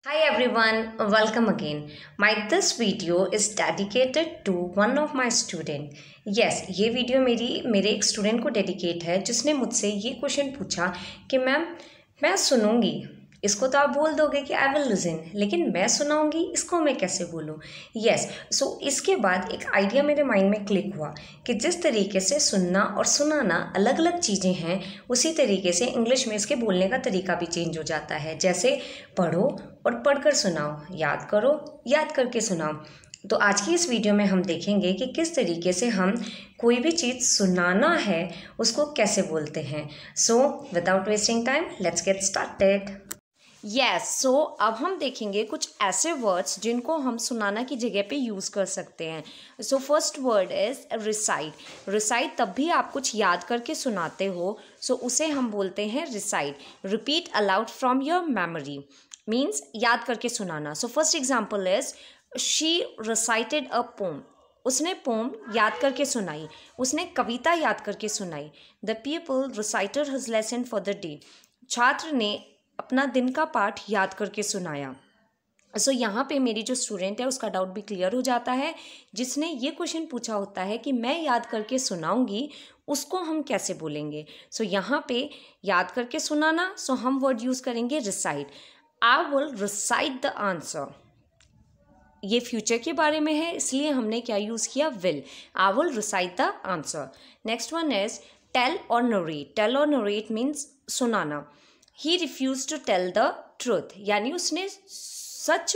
Hi everyone, welcome again. This video is dedicated to one of my student. Yes, ये video मेरे एक student को dedicate है जिसने मुझसे ये क्वेश्चन पूछा कि मैम मैं सुनूंगी, इसको तो आप बोल दोगे कि आई विल लिसन, लेकिन मैं सुनाऊंगी इसको मैं कैसे बोलूँ। यस, सो इसके बाद एक आइडिया मेरे माइंड में क्लिक हुआ कि जिस तरीके से सुनना और सुनाना अलग अलग चीज़ें हैं, उसी तरीके से इंग्लिश में इसके बोलने का तरीका भी चेंज हो जाता है। जैसे पढ़ो और पढ़कर सुनाओ, याद करो याद करके सुनाओ। तो आज की इस वीडियो में हम देखेंगे कि किस तरीके से हम कोई भी चीज़ सुनाना है उसको कैसे बोलते हैं। So without wasting time let's get started. Yes, so अब हम देखेंगे कुछ ऐसे वर्ड्स जिनको हम सुनाना की जगह पे यूज़ कर सकते हैं। So first word is recite. Recite तब भी आप कुछ याद करके सुनाते हो, सो उसे हम बोलते हैं recite. Repeat allowed from your memory means याद करके सुनाना। So first example is she recited a poem. उसने पोम याद करके सुनाई, उसने कविता याद करके सुनाई। The people recited his lesson for the day. छात्र ने अपना दिन का पाठ याद करके सुनाया। सो यहाँ पे मेरी जो स्टूडेंट है उसका डाउट भी क्लियर हो जाता है। जिसने ये क्वेश्चन पूछा होता है कि मैं याद करके सुनाऊंगी, उसको हम कैसे बोलेंगे। सो यहाँ पे याद करके सुनाना, सो हम वर्ड यूज़ करेंगे recite. I will recite the answer. ये फ्यूचर के बारे में है, इसलिए हमने क्या यूज़ किया, will. I will recite the answer. Next one is tell or narrate. Tell or narrate means सुनाना। He refuse to tell the truth, यानी उसने सच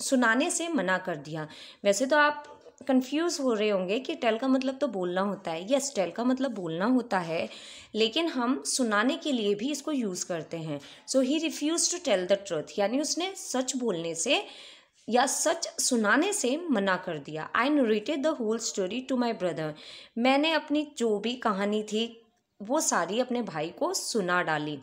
सुनाने से मना कर दिया। वैसे तो आप कंफ्यूज हो रहे होंगे कि टेल का मतलब तो बोलना होता है। यस, टेल का मतलब बोलना होता है, लेकिन हम सुनाने के लिए भी इसको यूज़ करते हैं। So he refuse to tell the truth, यानी उसने सच बोलने से या सच सुनाने से मना कर दिया। I narrated the whole story to my brother. मैंने अपनी जो भी कहानी थी वो सारी अपने भाई को सुना डाली।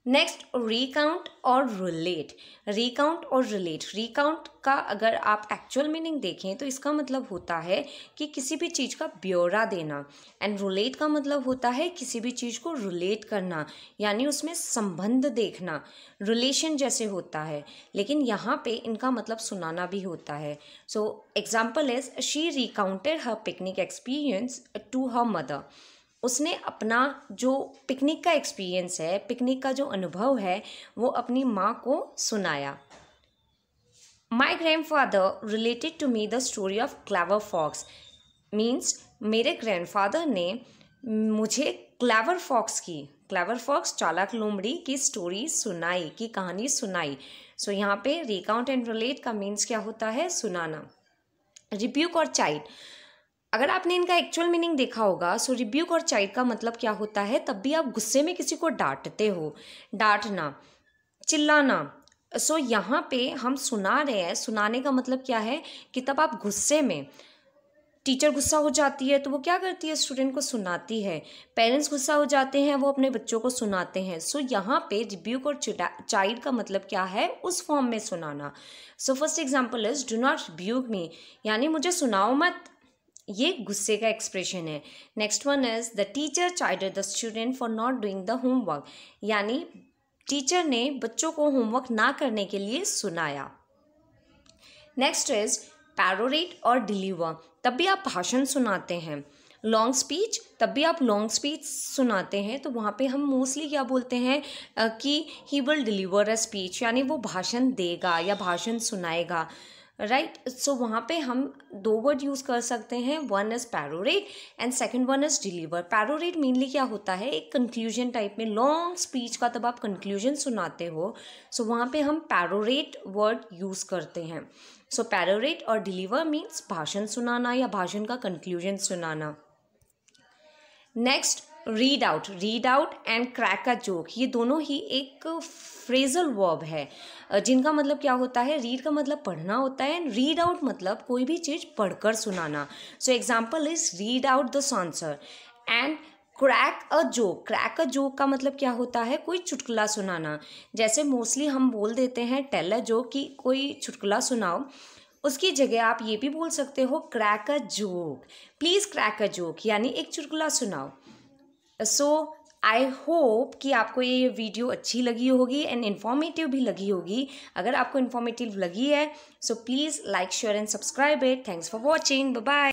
नेक्स्ट रिकाउंट और रिलेट। रिकाउंट और रिलेट। रिकाउंट का अगर आप एक्चुअल मीनिंग देखें तो इसका मतलब होता है कि किसी भी चीज़ का ब्यौरा देना, एंड रिलेट का मतलब होता है किसी भी चीज़ को रिलेट करना, यानी उसमें संबंध देखना, रिलेशन जैसे होता है। लेकिन यहाँ पे इनका मतलब सुनाना भी होता है। So example is she recounted her picnic experience to her mother. उसने अपना जो पिकनिक का एक्सपीरियंस है, पिकनिक का जो अनुभव है, वो अपनी माँ को सुनाया। My grandfather related to me the story of clever fox means मेरे ग्रैंडफादर ने मुझे क्लेवर फॉक्स चालाक लोमड़ी की स्टोरी सुनाई, की कहानी सुनाई। सो यहाँ पे रिकाउंट एंड रिलेट का मीन्स क्या होता है, सुनाना। रिब्यूक और चाइड। अगर आपने इनका एक्चुअल मीनिंग देखा होगा, सो रिब्यूक और चाइड का मतलब क्या होता है, तब भी आप गुस्से में किसी को डांटते हो, डांटना, चिल्लाना। सो यहाँ पे हम सुना रहे हैं, सुनाने का मतलब क्या है कि तब आप गुस्से में, टीचर गुस्सा हो जाती है तो वो क्या करती है, स्टूडेंट को सुनाती है। पेरेंट्स गुस्सा हो जाते हैं, वो अपने बच्चों को सुनाते हैं। सो यहाँ पे रिब्यूक और चाइड का मतलब क्या है, उस फॉर्म में सुनाना। So first example is do not rebuke me, यानी मुझे सुनाओ मत, ये गुस्से का एक्सप्रेशन है। Next one is the teacher chided the student for not doing the homework, यानी टीचर ने बच्चों को होमवर्क ना करने के लिए सुनाया। नेक्स्ट इज पैरोरेट और डिलीवर। तब भी आप भाषण सुनाते हैं। लॉन्ग स्पीच, तब भी आप लॉन्ग स्पीच सुनाते हैं, तो वहाँ पे हम मोस्टली क्या बोलते हैं कि he will deliver a speech, यानी वो भाषण देगा या भाषण सुनाएगा, राइट। सो वहाँ पे हम दो वर्ड यूज़ कर सकते हैं, one is perorate and second one is deliver. Perorate mainly क्या होता है, एक कंक्लूजन टाइप में, लॉन्ग स्पीच का तब आप कंक्लूजन सुनाते हो, सो वहाँ पे हम पैरोरेट वर्ड यूज़ करते हैं। सो पैरोरेट और डिलीवर मीन्स भाषण सुनाना या भाषण का कंक्लूजन सुनाना। Next read out. Read out and crack a joke, ये दोनों ही एक फ्रेजल वर्ब है, जिनका मतलब क्या होता है, रीड का मतलब पढ़ना होता है, एंड रीड आउट मतलब कोई भी चीज़ पढ़कर सुनाना। सो example is read out the answer and crack a joke. Crack a joke का मतलब क्या होता है, कोई चुटकुला सुनाना। जैसे मोस्टली हम बोल देते हैं टेल अ जोक, कि कोई चुटकुला सुनाओ, उसकी जगह आप ये भी बोल सकते हो crack a joke, please crack a joke, यानी एक चुटकुला सुनाओ। सो आई होप कि आपको ये वीडियो अच्छी लगी होगी एंड इन्फॉर्मेटिव भी लगी होगी. अगर आपको इन्फॉर्मेटिव लगी है so please like share and subscribe it. Thanks for watching. Bye bye.